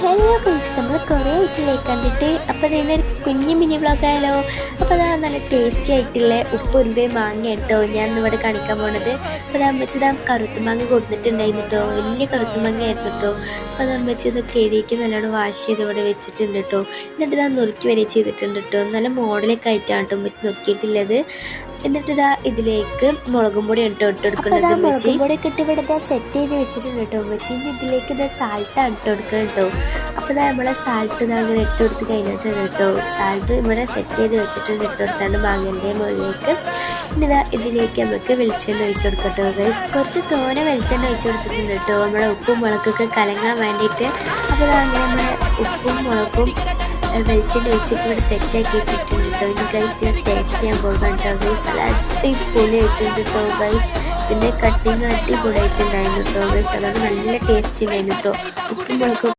Hello guys, നമ്മൾ കുറേ ആയിട്ടില്ലേ കണ്ടിട്ട്. അപ്പോൾ ഇതിൻ്റെ ഒരു കുഞ്ഞു മിനി വ്ളോഗായാലോ. അപ്പോൾ അതാ നല്ല ടേസ്റ്റി ആയിട്ടുള്ള ഉപ്പ് ഉരുവേ മാങ്ങ കേട്ടോ ഞാൻ ഇന്നിവിടെ കാണിക്കാൻ പോണത്. അപ്പോൾ അത് അമ്മച്ചി കറുത്തുമാങ്ങ കൊടുത്തിട്ടുണ്ടായിരുന്നു കേട്ടോ. വലിയ കറുത്തുമാങ്ങ ആയിരുന്നു കേട്ടോ. അപ്പോൾ അത് അമ്മച്ചി ഇത് കിഴിക്ക് നല്ലോണം വാഷ് ചെയ്ത് ഇവിടെ വെച്ചിട്ടുണ്ട് കേട്ടോ. എന്നിട്ട് ഇതാ നുറുക്കി വരെ ചെയ്തിട്ടുണ്ട് കേട്ടോ. നല്ല മോഡലൊക്കെ ആയിട്ടാണ് കേട്ടോ അമ്മച്ചി നുറുക്കിയിട്ടില്ലത്. എന്നിട്ട് ഇതാ ഇതിലേക്ക് മുളകും പൊടി ഇട്ട് കൊടുക്കുന്നത്. മുളകും പൊടിയൊക്കെ ഇട്ട് ഇവിടെ സെറ്റ് ചെയ്ത് വെച്ചിട്ടുണ്ട് കേട്ടോ അമ്മച്ചി. ഇനി ഇതിലേക്ക് ഇതാ സാൾട്ടാണ് ഇട്ട് കൊടുക്കുന്നത് കേട്ടോ. അപ്പോൾ ഇതാ നമ്മളെ സാൾട്ട് ഇതാ അങ്ങനെ ഇട്ട് കൊടുത്ത് കഴിഞ്ഞിട്ടുണ്ട് കേട്ടോ. സാൾട്ട് ഇവിടെ സെറ്റ് ചെയ്ത് വെച്ചിട്ടുണ്ട് ഇട്ട് കൊടുത്താണ് മാങ്ങേൻ്റെ മുകളിലേക്ക്. ഇനി ഇതാ ഇതിലേക്ക് നമുക്ക് വെളിച്ചെണ്ണ ഒഴിച്ച് കൊടുക്കട്ടോ ഗൈസ്. കുറച്ച് തോനെ വെളിച്ചെണ്ണ ഒഴിച്ച് കൊടുത്തിട്ടുണ്ട് കേട്ടോ നമ്മളെ ഉപ്പും മുളകൊക്കെ കലങ്ങാൻ വേണ്ടിയിട്ട്. അപ്പോൾ ഇതാ അങ്ങനെ നമ്മളെ ഉപ്പും മുളകും വെളിച്ചെണ്ണ ഒഴിച്ചിട്ട് ഇവിടെ സെറ്റാക്കി വെച്ചിട്ടുണ്ട് കേട്ടോ. ഇനി ഗൈസ് ഞാൻ ടേസ്റ്റ് ചെയ്യാൻ പോകാം കേട്ടോ ഗൈസ്. നല്ല അടിപൊളി ആയിട്ടുണ്ട് കേട്ടോ ഗൈസ്. പിന്നെ കട്ടിങ് അടിപൊളിയായിട്ടുണ്ടായിരുന്നു കേട്ടോ ഗൈസ്. അതൊക്കെ നല്ല ടേസ്റ്റ് ഉണ്ടായിരുന്നു കേട്ടോ. ഉപ്പും മുളകും